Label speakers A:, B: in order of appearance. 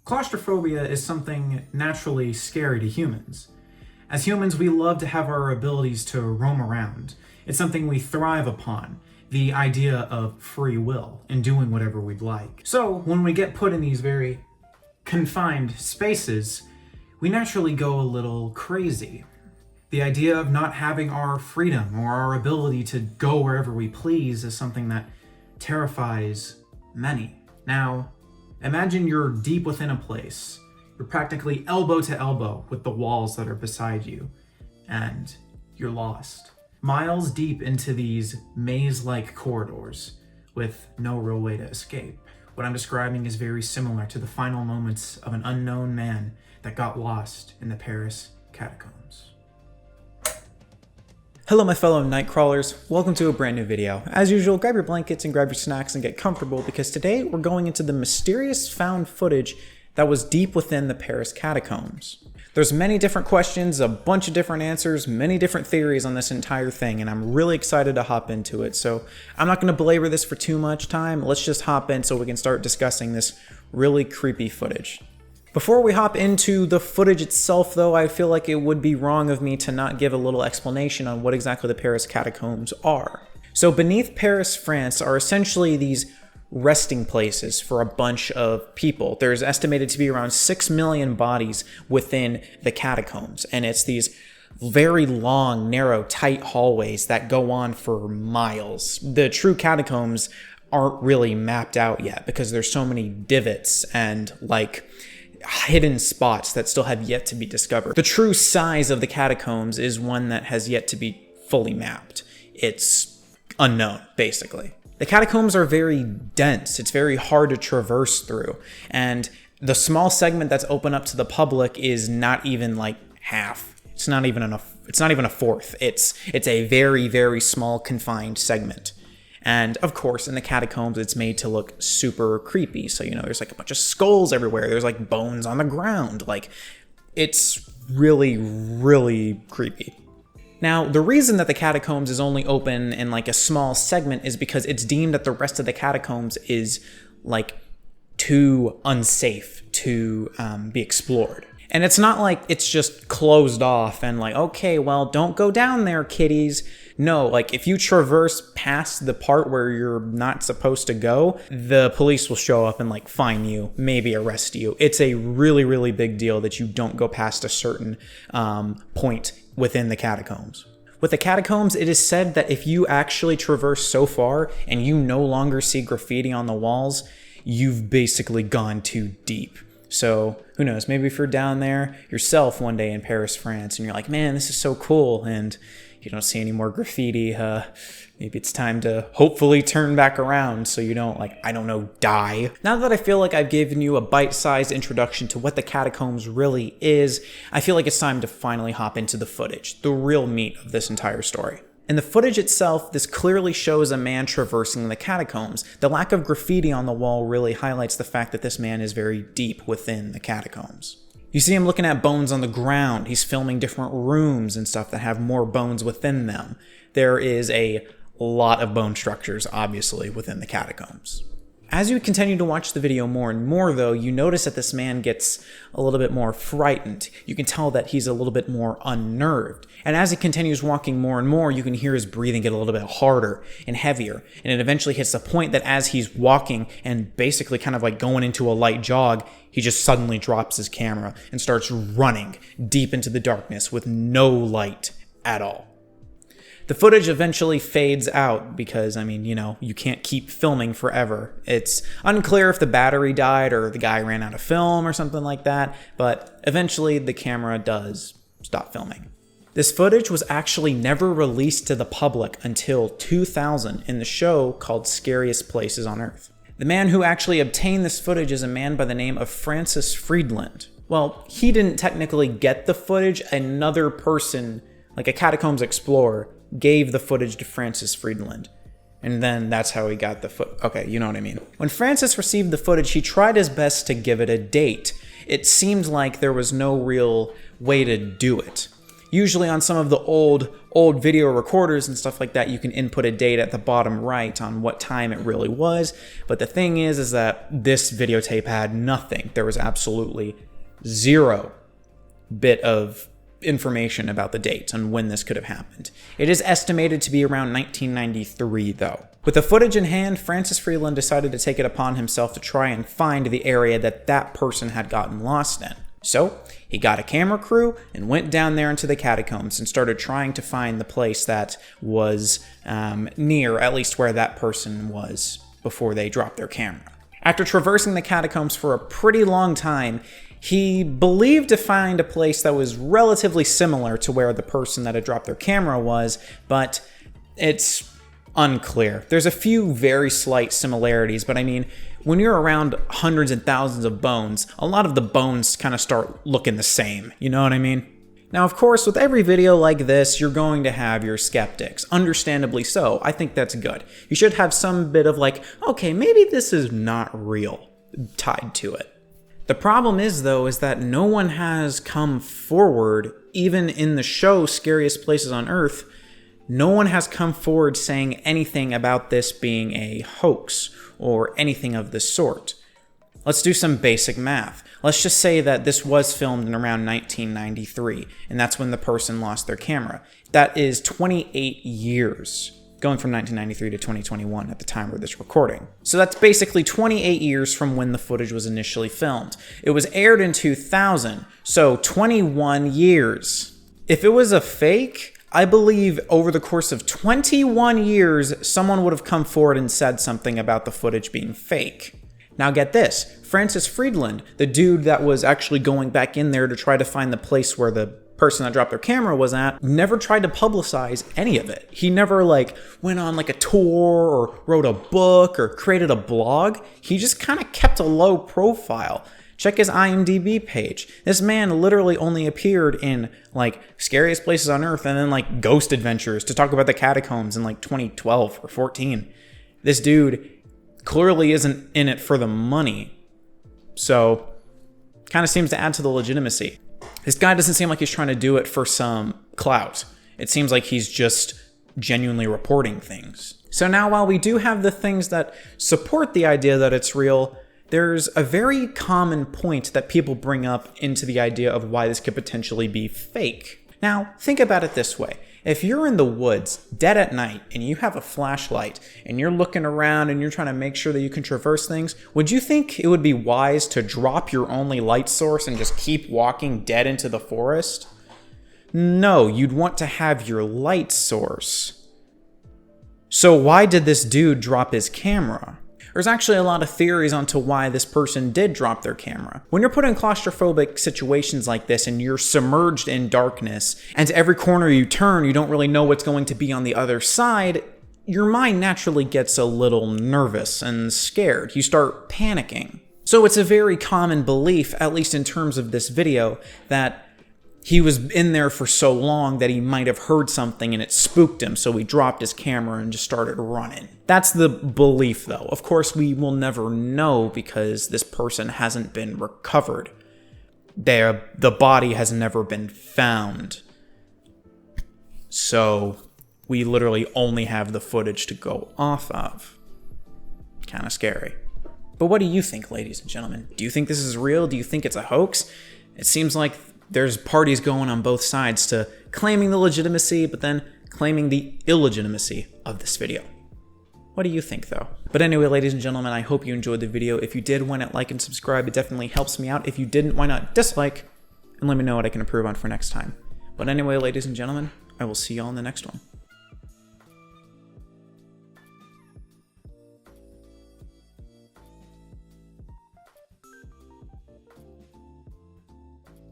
A: Claustrophobia is something naturally scary to humans. As humans, we love to have our abilities to roam around. It's something we thrive upon, the idea of free will and doing whatever we'd like. So when we get put in these very confined spaces, we naturally go a little crazy. The idea of not having our freedom or our ability to go wherever we please is something that terrifies many. Now, imagine you're deep within a place. You're practically elbow to elbow with the walls that are beside you, and you're lost. Miles deep into these maze-like corridors with no real way to escape. What I'm describing is very similar to the final moments of an unknown man that got lost in the Paris catacombs.
B: Hello my fellow Nightcrawlers, welcome to a brand new video. As usual, grab your blankets and grab your snacks and get comfortable because today we're going into the mysterious found footage that was deep within the Paris catacombs. There's many different questions, a bunch of different answers, many different theories on this entire thing, and I'm really excited to hop into it. So I'm not going to belabor this for too much time. Let's just hop in so we can start discussing this really creepy footage. Before we hop into the footage itself, though, I feel like it would be wrong of me to not give a little explanation on what exactly the Paris catacombs are. So beneath Paris, France, are essentially these resting places for a bunch of people. There's estimated to be around 6 million bodies within the catacombs, and it's these very long, narrow, tight hallways that go on for miles. The true catacombs aren't really mapped out yet because there's so many divots and hidden spots that still have yet to be discovered. The true size of the catacombs is one that has yet to be fully mapped. It's unknown, basically. The catacombs are very dense. It's very hard to traverse through. And the small segment that's open up to the public is not even like half. It's not even a fourth. It's a very, very small confined segment. And of course, in the catacombs, it's made to look super creepy. So, there's like a bunch of skulls everywhere. There's like bones on the ground. Like, it's really, really creepy. Now, the reason that the catacombs is only open in like a small segment is because it's deemed that the rest of the catacombs is like too unsafe to be explored. And it's not like it's just closed off and like, okay, well, don't go down there, kiddies. No, like if you traverse past the part where you're not supposed to go, the police will show up and like fine you, maybe arrest you. It's a really, really big deal that you don't go past a certain point within the catacombs. With the catacombs, it is said that if you actually traverse so far and you no longer see graffiti on the walls, you've basically gone too deep. So who knows, maybe if you're down there yourself one day in Paris, France, and you're like, man, this is so cool, and you don't see any more graffiti, maybe it's time to hopefully turn back around so you don't, die. Now that I feel like I've given you a bite-sized introduction to what the catacombs really is, I feel like it's time to finally hop into the footage, the real meat of this entire story. In the footage itself, this clearly shows a man traversing the catacombs. The lack of graffiti on the wall really highlights the fact that this man is very deep within the catacombs. You see him looking at bones on the ground. He's filming different rooms and stuff that have more bones within them. There is a lot of bone structures, obviously, within the catacombs. As you continue to watch the video more and more, though, you notice that this man gets a little bit more frightened. You can tell that he's a little bit more unnerved. And as he continues walking more and more, you can hear his breathing get a little bit harder and heavier. And it eventually hits the point that as he's walking and basically kind of like going into a light jog, he just suddenly drops his camera and starts running deep into the darkness with no light at all. The footage eventually fades out because, you can't keep filming forever. It's unclear if the battery died or the guy ran out of film or something like that, but eventually the camera does stop filming. This footage was actually never released to the public until 2000 in the show called Scariest Places on Earth. The man who actually obtained this footage is a man by the name of Francis Friedland. Well, he didn't technically get the footage. Another person, like a catacombs explorer, gave the footage to Francis Friedland. And then that's how he got the okay, you know what I mean. When Francis received the footage, he tried his best to give it a date. It seemed like there was no real way to do it. Usually on some of the old video recorders and stuff like that, you can input a date at the bottom right on what time it really was. But the thing is that this videotape had nothing. There was absolutely zero bit of information about the date and when this could have happened. It is estimated to be around 1993 though. With the footage in hand, Francis Friedland decided to take it upon himself to try and find the area that person had gotten lost in. So he got a camera crew and went down there into the catacombs and started trying to find the place that was near at least where that person was before they dropped their camera. After traversing the catacombs for a pretty long time, he believed to find a place that was relatively similar to where the person that had dropped their camera was, but it's unclear. There's a few very slight similarities, but I mean, when you're around hundreds and thousands of bones, a lot of the bones kind of start looking the same, you know what I mean? Now, of course, with every video like this, you're going to have your skeptics. Understandably so. I think that's good. You should have some bit of like, okay, maybe this is not real tied to it. The problem is, though, is that no one has come forward, even in the show Scariest Places on Earth, no one has come forward saying anything about this being a hoax or anything of the sort. Let's do some basic math. Let's just say that this was filmed in around 1993, and that's when the person lost their camera. That is 28 years. Going from 1993 to 2021 at the time of this recording. So that's basically 28 years from when the footage was initially filmed. It was aired in 2000, so 21 years. If it was a fake, I believe over the course of 21 years, someone would have come forward and said something about the footage being fake. Now get this, Francis Friedland, the dude that was actually going back in there to try to find the place where the person that dropped their camera was at, never tried to publicize any of it. He never went on a tour or wrote a book or created a blog. He just kind of kept a low profile. Check his IMDb page. This man literally only appeared in Scariest Places on Earth and then Ghost Adventures to talk about the catacombs in 2012 or 14. This dude clearly isn't in it for the money. So kind of seems to add to the legitimacy. This guy doesn't seem like he's trying to do it for some clout. It seems like he's just genuinely reporting things. So now while we do have the things that support the idea that it's real, there's a very common point that people bring up into the idea of why this could potentially be fake. Now, think about it this way. If you're in the woods, dead at night, and you have a flashlight, and you're looking around and you're trying to make sure that you can traverse things, would you think it would be wise to drop your only light source and just keep walking dead into the forest? No, you'd want to have your light source. So why did this dude drop his camera? There's actually a lot of theories onto why this person did drop their camera. When you're put in claustrophobic situations like this and you're submerged in darkness, and every corner you turn, you don't really know what's going to be on the other side, your mind naturally gets a little nervous and scared. You start panicking. So it's a very common belief, at least in terms of this video, that he was in there for so long that he might have heard something and it spooked him, so he dropped his camera and just started running. That's the belief, though. Of course, we will never know because this person hasn't been recovered. The body has never been found. So we literally only have the footage to go off of. Kind of scary. But what do you think, ladies and gentlemen? Do you think this is real? Do you think it's a hoax? It seems like there's parties going on both sides to claiming the legitimacy, but then claiming the illegitimacy of this video. What do you think, though? But anyway, ladies and gentlemen, I hope you enjoyed the video. If you did, why not like and subscribe? It definitely helps me out. If you didn't, why not dislike and let me know what I can improve on for next time. But anyway, ladies and gentlemen, I will see you all in the next one.